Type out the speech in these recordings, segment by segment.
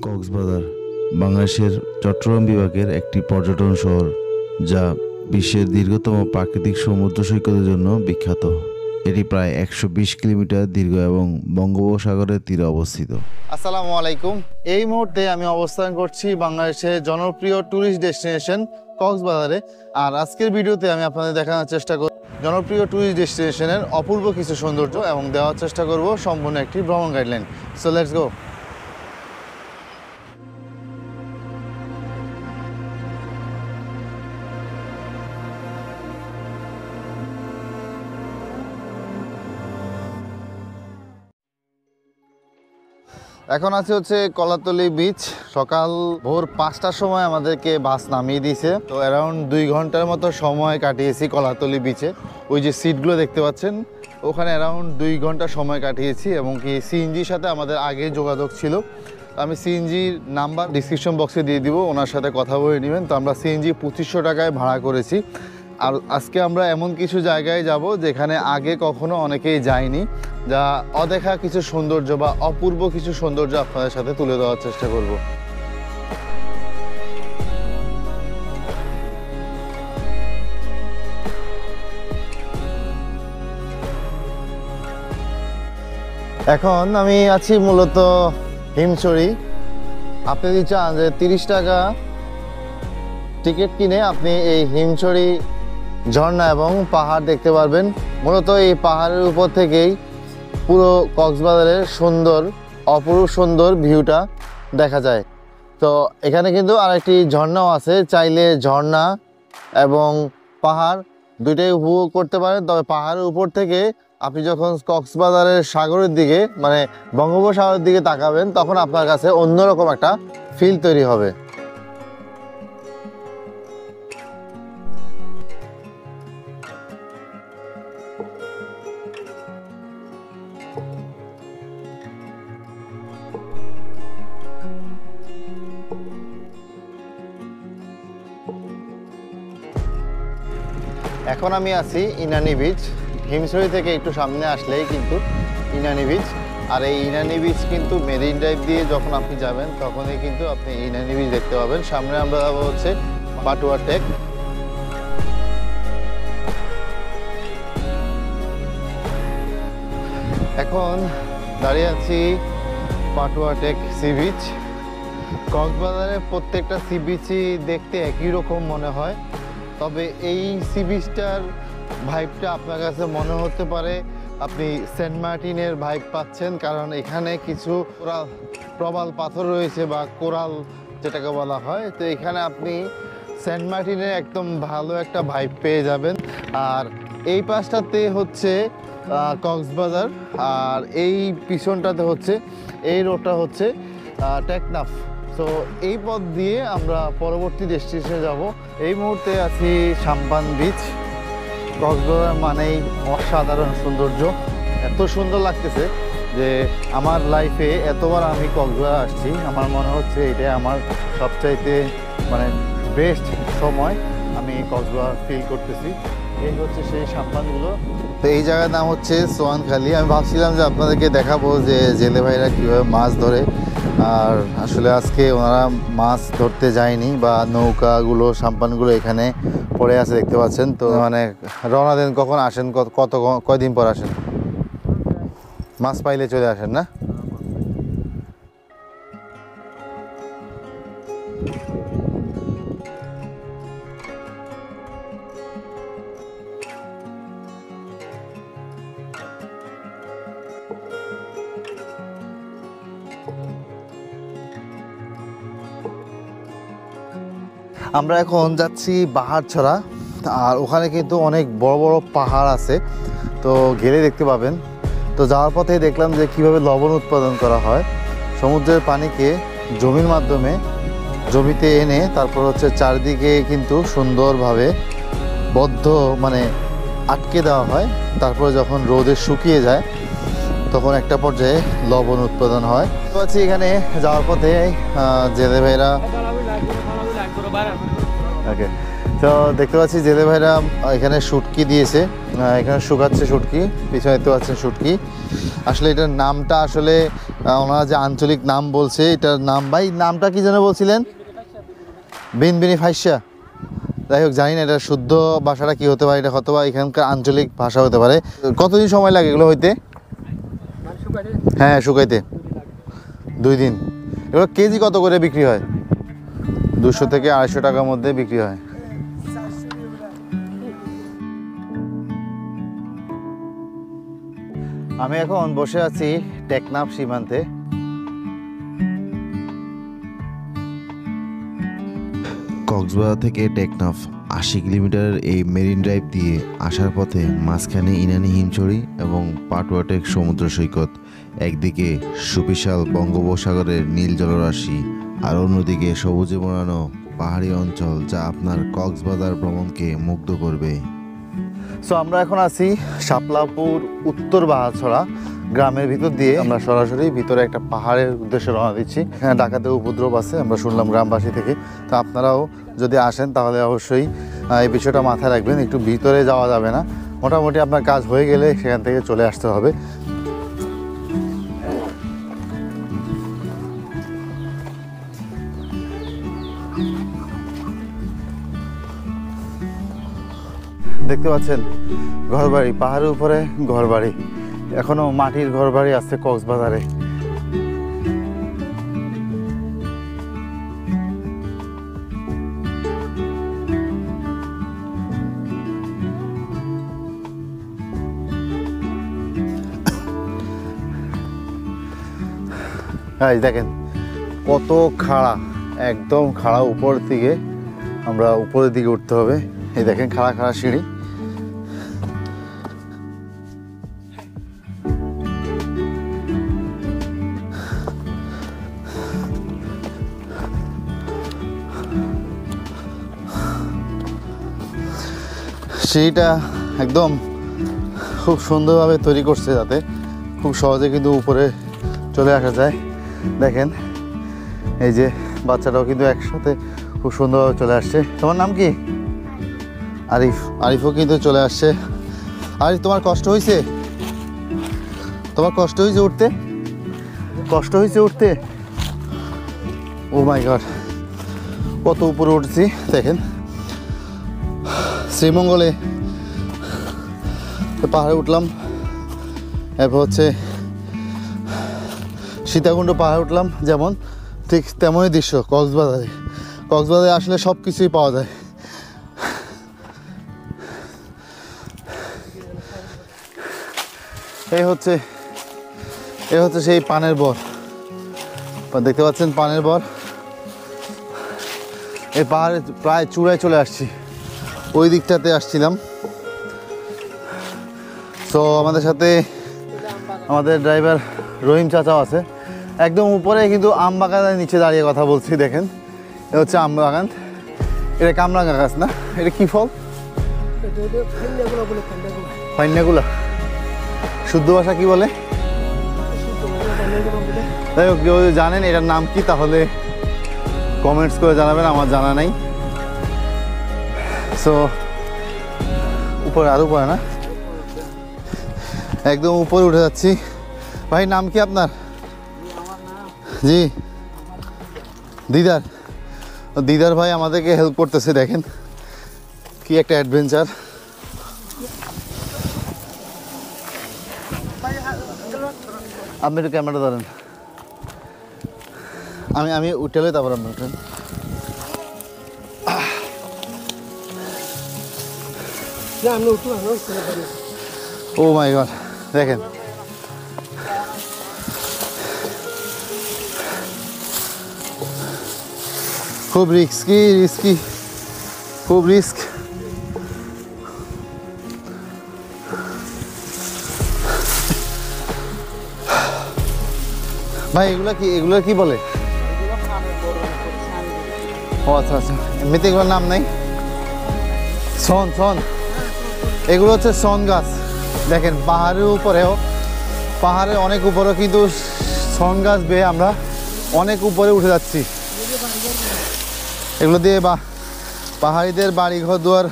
কক্সবাজার বাংলাদেশের চট্টগ্রাম বিভাগের একটি পর্যটন শহর, যা বিশ্বের দীর্ঘতম প্রাকৃতিক সমুদ্র সৈকতের জন্য বিখ্যাত। এটি প্রায় 120 কিলোমিটার দীর্ঘ এবং বঙ্গোপসাগরের তীরে অবস্থিত। আসসালামু আলাইকুম। এই মুহূর্তে আমি অবস্থান করছি বাংলাদেশের জনপ্রিয় ট্যুরিস্ট ডেস্টিনেশন কক্সবাজারে। আর আজকের ভিডিওতে আমি আপনাদের দেখানোর চেষ্টা করব জনপ্রিয় ট্যুরিস্ট ডেস্টিনেশনের অপূর্ব কিছু সৌন্দর্য এবং দেওয়ার চেষ্টা করব সম্পূর্ণ একটি ভ্রমণ গাইডলাইন। So let's go. এখন আছে হচ্ছে কলাতলি বিচ। সকাল ভোর 5টার সময় আমাদেরকে বাস নামিয়ে দিয়েছে। তো অ্যারাউন্ড 2 ঘন্টার মতো সময় কাটিয়েছি কলাতলি বিচে। ওই যে সিটগুলো দেখতে পাচ্ছেন, ওখানে অ্যারাউন্ড 2 ঘন্টা সময় কাটিয়েছি এবং কি সিএনজির সাথে আমাদের আগে যোগাযোগ ছিল। আমি সিএনজির নাম্বার ডিসক্রিপশন বক্সে দিয়ে দিব, ওনার সাথে কথা বলে নেবেন। তো আমরা সিএনজি 2500 টাকায় ভাড়া করেছি। আর আজকে আমরা এমন কিছু জায়গায় যাব যেখানে আগে কখনো অনেকেই যায়নি, যা অদেখা কিছু সৌন্দর্য বা অপূর্ব কিছু সৌন্দর্য আপনাদের সাথে তুলে দেওয়ার চেষ্টা করব। এখন আমি আছি মূলত হিমছড়ি। আপনি যদি চান যে 30 টাকা টিকিট কিনে আপনি এই হিমছড়ি ঝর্ণা এবং পাহাড় দেখতে পারবেন। মূলত এই পাহাড়ের উপর থেকেই পুরো কক্সবাজারের অপূর্ব সুন্দর ভিউটা দেখা যায়। তো এখানে কিন্তু আরেকটি ঝর্ণাও আছে, চাইলে ঝর্ণা এবং পাহাড় দুইটাই উপভোগ করতে পারেন। তবে পাহাড়ের উপর থেকে আপনি যখন কক্সবাজারের সাগরের দিকে মানে বঙ্গোপসাগরের দিকে তাকাবেন, তখন আপনার কাছে অন্যরকম একটা ফিল তৈরি হবে। এখন আমি আছি ইনানি বিচ। হিমছড়ি থেকে একটু সামনে আসলেই কিন্তু ইনানি বিচ। আর এই ইনানি বিচ কিন্তু মেরিন ড্রাইভ দিয়ে যখন আপনি যাবেন তখনই কিন্তু আপনি ইনানি বিচ দেখতে পাবেন। সামনে আমরা যাবো হচ্ছে পাটুয়া টেক। এখন দাঁড়িয়ে আছি পাটুয়া টেক সি বিচ। কক্সবাজারের প্রত্যেকটা সি বিচই দেখতে একই রকম মনে হয়, তবে এই সি বিচটার ভাইবটা আপনার কাছে মনে হতে পারে আপনি সেন্ট মার্টিনের ভাইব পাচ্ছেন, কারণ এখানে কিছু প্রবাল পাথর রয়েছে বা কোরাল যেটাকে বলা হয়। তো এখানে আপনি সেন্ট মার্টিনের একদম ভালো একটা ভাইব পেয়ে যাবেন। আর এই পাশটাতে হচ্ছে কক্সবাজার, আর এই পিছনটাতে হচ্ছে এই রোডটা হচ্ছে টেকনাফ। তো এই পথ দিয়ে আমরা পরবর্তী ডেস্টিনেশনে যাব। এই মুহূর্তে আছি সাম্পান বিচ। কক্সবাজার মানেই অসাধারণ সৌন্দর্য, এত সুন্দর লাগতেছে যে আমার লাইফে এতবার আমি কক্সবাজার আসছি, আমার মনে হচ্ছে এটাই আমার সবচাইতে বেস্ট সময় আমি কক্সবাজার ফিল করতেছি। এই হচ্ছে সেই সাম্পানগুলো। তো এই জায়গার নাম হচ্ছে সোয়ানখালি। আমি ভাবছিলাম যে আপনাদেরকে দেখাবো যে জেলে ভাইরা কীভাবে মাছ ধরে, আর আসলে আজকে ওনারা মাছ ধরতে যায়নি বা নৌকাগুলো সাম্পানগুলো এখানে পড়ে আছে দেখতে পাচ্ছেন। তো রওনা দেন কখন আসেন, কয়দিন পর আসেন? মাছ পাইলে চলে আসেন না? আমরা এখন যাচ্ছি বাহারছড়া। আর ওখানে কিন্তু অনেক বড় বড় পাহাড় আছে, তো গেলে দেখতে পাবেন। তো যাওয়ার পথে দেখলাম যে কিভাবে লবণ উৎপাদন করা হয়। সমুদ্রের পানিকে জমির মাধ্যমে জমিতে এনে তারপর হচ্ছে চারদিকে কিন্তু সুন্দরভাবে আটকে দেওয়া হয়। তারপরে যখন রোদে শুকিয়ে যায় তখন একটা পর্যায়ে লবণ উৎপাদন হয়। তো আছি এখানে যাওয়ার পথে জেলে ভাইরা তো দেখতে পাচ্ছি জেলে ভাইরা এখানে শুটকি দিয়েছে, এখানে শুকাচ্ছে শুটকি, পিছনে দেখতে পাচ্ছেন শুটকি। আসলে এটার নামটা আসলে ওনারা যে আঞ্চলিক নাম বলছে, এটার নাম ভাই নামটা কি যেন বলছিলেন? বিনবিনি ফাইসা। যাই হোক জানি না এটা শুদ্ধ ভাষাটা কি হতে পারে, এটা হয়তো বা এখানকার আঞ্চলিক ভাষা হতে পারে। কতদিন সময় লাগে এগুলো হইতে? হ্যাঁ শুকাইতে 2 দিন। এগুলো কেজি কত করে বিক্রি হয়? 200 থেকে 250 টাকার মধ্যে বিক্রি হয়। আমি এখন বসে আছি টেকনাফ সীমান্তে। কক্সবাজার থেকে টেকনাফ 80 কিলোমিটারের এই মেরিন ড্রাইভ দিয়ে আসার পথে মাঝখানে ইনানি হিমছড়ি এবং পাটুয়াটেক সমুদ্র সৈকত। একদিকে সুবিশাল বঙ্গোপসাগরের নীল জলরাশি, আর অন্যদিকে সবুজে মোড়ানো পাহাড়ি অঞ্চল, যা আপনার কক্সবাজার ভ্রমণকে মুগ্ধ করবে। সো আমরা এখন আছি শাপলাপুর উত্তর বাহাছড়া গ্রামের ভিতর দিয়ে। আমরা সরাসরি ভিতরে একটা পাহাড়ের উদ্দেশ্যে রওনা দিচ্ছি। এখানে ডাকাতের উপদ্রব আছে আমরা শুনলাম গ্রামবাসী থেকে। তো আপনারাও যদি আসেন তাহলে অবশ্যই এই বিষয়টা মাথায় রাখবেন, একটু ভিতরে যাওয়া যাবে না। মোটামুটি আপনার কাজ হয়ে গেলে সেখান থেকে চলে আসতে হবে। দেখতে পাচ্ছেন ঘরবাড়ি, পাহাড়ের উপরে ঘরবাড়ি, এখনো মাটির ঘরবাড়ি আছে কক্সবাজারে। দেখেন কত খাড়া, একদম খাড়া, উপর দিকে আমরা উপরের দিকে উঠতে হবে। এই দেখেন খাড়া খাড়া সিঁড়ি। সিঁড়িটা একদম খুব সুন্দরভাবে তৈরি করছে যাতে খুব সহজে কিন্তু উপরে চলে আসা যায়। দেখেন এই যে বাচ্চাটাও কিন্তু একসাথে খুব সুন্দরভাবে চলে আসছে। তোমার নাম কি? আরিফ। আরিফও কিন্তু চলে আসছে। আরিফ তোমার কষ্ট হয়েছে? তোমার কষ্ট হয়েছে উঠতে? কষ্ট হয়েছে উঠতে? ও মাই গড, কত উপরে উঠছি দেখেন। শ্রীমঙ্গলে পাহাড়ে উঠলাম, এরপর হচ্ছে সীতাকুণ্ড পাহাড়ে উঠলাম, যেমন ঠিক তেমনই দৃশ্য কক্সবাজারে। কক্সবাজারে আসলে সব কিছুই পাওয়া যায়। এই হচ্ছে সেই পানের বর, দেখতে পাচ্ছেন পানের বর। এই পাহাড়ে প্রায় চূড়ায় চলে আসছি, ওই দিকটাতে আসছিলাম। তো আমাদের সাথে আমাদের ড্রাইভার রহিম চাচাও আছে। একদম উপরে কিন্তু আম বাগানের নিচে দাঁড়িয়ে কথা বলছি। দেখেন এটা হচ্ছে আম বাগান, এটা কামরাঙা গাছ না, এটা কি ফল? ফাইনাগুলা। শুদ্ধ ভাষা কি বলে? যাই হোক, কেউ জানেন এটার নাম কি তাহলে কমেন্টস করে জানাবেন, আমার জানা নাই। সো উপরে আর উপরে না, একদম উপরে উঠে যাচ্ছি। ভাই নাম কি আপনার? জি দিদার। দিদার ভাই আমাদেরকে হেল্প করতেছে। দেখেন কি একটা অ্যাডভেঞ্চার। আপনি একটু ক্যামেরা ধরেন, আমি উঠেলে তারপর আপনি উঠেন। ও মাই গড, দেখেন খুব রিস্কি, খুব রিস্ক। ভাই এগুলো কি বলে? ও আচ্ছা আচ্ছা, এমনিতে এগুলোর নাম নাই? সন এগুলো হচ্ছে সন গাছ। দেখেন পাহাড়ের উপরেও, পাহাড়ের অনেক উপরেও কিন্তু সন গাছ বেয়ে আমরা অনেক উপরে উঠে যাচ্ছি। এগুলো দিয়ে পাহাড়িদের বাড়ি ঘর দুয়ার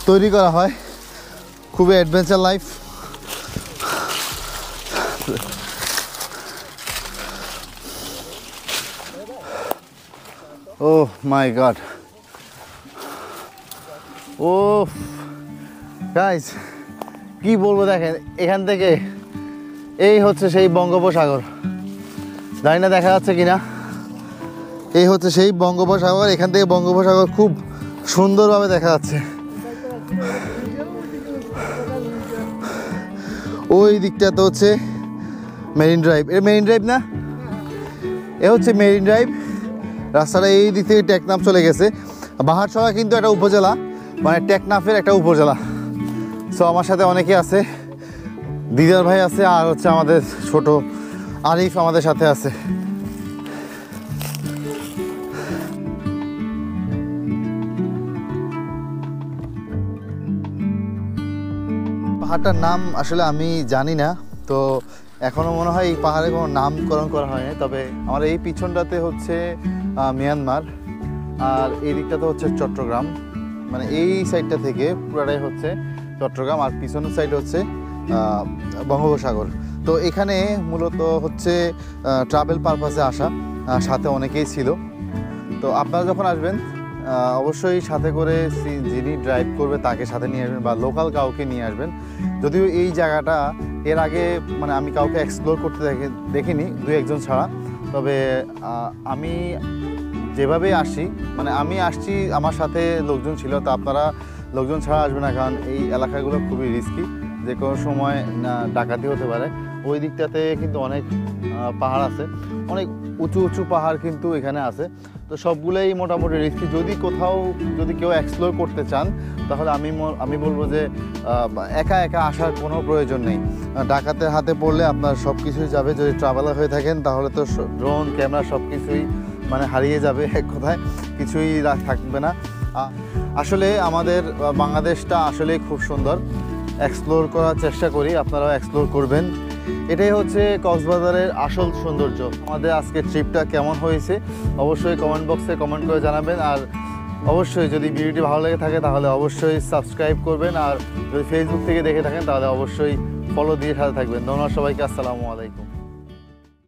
তৈরি করা হয়, খুবই অ্যাডভেঞ্চার লাইফ। ও মাই গড, ও গাইস কি বলবো, দেখেন এখান থেকে এই হচ্ছে সেই বঙ্গোপসাগর, জানি না দেখা যাচ্ছে কিনা, এই হচ্ছে সেই বঙ্গোপসাগর। এখান থেকে বঙ্গোপসাগর খুব সুন্দরভাবে দেখা যাচ্ছে। ওই দিকটাতে হচ্ছে মেরিন ড্রাইভ, এ মেরিন ড্রাইভ না, এ হচ্ছে মেরিন ড্রাইভ। রাস্তাটা এই দিক থেকে টেকনাফ চলে গেছে। বাহারছড়া কিন্তু একটা উপজেলা, মানে টেকনাফের একটা উপজেলা। সো আমার সাথে অনেকে আছে, দিদার ভাই আছে, আর হচ্ছে আমাদের ছোট আরিফ আমাদের সাথে আছে। পাহাড়টার নাম আসলে আমি জানি না, তো এখনও মনে হয় এই পাহাড়ে কোনো নামকরণ করা হয়নি। তবে আমার এই পিছনটাতে হচ্ছে মিয়ানমার, আর এই দিকটাতে হচ্ছে চট্টগ্রাম, মানে এই সাইডটা থেকে পুরাটাই হচ্ছে চট্টগ্রাম, আর পিছনের সাইড হচ্ছে বঙ্গোপসাগর। তো এখানে মূলত হচ্ছে ট্রাভেল পারপাসে আসা, সাথে অনেকেই ছিল। তো আপনারা যখন আসবেন অবশ্যই সাথে করে যিনি ড্রাইভ করবে তাকে সাথে নিয়ে আসবেন, বা লোকাল কাউকে নিয়ে আসবেন। যদিও এই জায়গাটা এর আগে মানে আমি কাউকে এক্সপ্লোর করতে দেখিনি, দু একজন ছাড়া। তবে আমি যেভাবে আসি, মানে আমি আসছি, আমার সাথে লোকজন ছিল, তো আপনারা লোকজন ছাড়া আসবেন না, কারণ এই এলাকাগুলো খুবই রিস্কি, যে কোনো সময় ডাকাতি হতে পারে। ওই দিকটাতে কিন্তু অনেক পাহাড় আছে, অনেক উঁচু উঁচু পাহাড় কিন্তু এখানে আছে। তো সবগুলোই মোটামুটি রিস্কি। যদি কেউ এক্সপ্লোর করতে চান, তাহলে আমি বলবো যে একা একা আসার কোনো প্রয়োজন নেই। ডাকাতের হাতে পড়লে আপনার সব কিছুই যাবে। যদি ট্রাভেলার হয়ে থাকেন তাহলে তো ড্রোন ক্যামেরা সব কিছুই মানে হারিয়ে যাবে, এক কথায় কিছুই থাকবে না। আসলে আমাদের বাংলাদেশটা আসলেই খুব সুন্দর, এক্সপ্লোর করার চেষ্টা করি, আপনারাও এক্সপ্লোর করবেন। এটাই হচ্ছে কক্সবাজারের আসল সৌন্দর্য। আমাদের আজকে ট্রিপটা কেমন হয়েছে অবশ্যই কমেন্ট বক্সে কমেন্ট করে জানাবেন। আর অবশ্যই যদি ভিডিওটি ভালো লেগে থাকে তাহলে অবশ্যই সাবস্ক্রাইব করবেন, আর যদি ফেসবুক থেকে দেখে থাকেন তাহলে অবশ্যই ফলো দিয়ে সাথে থাকবেন। ধন্যবাদ সবাইকে, আসসালামু আলাইকুম।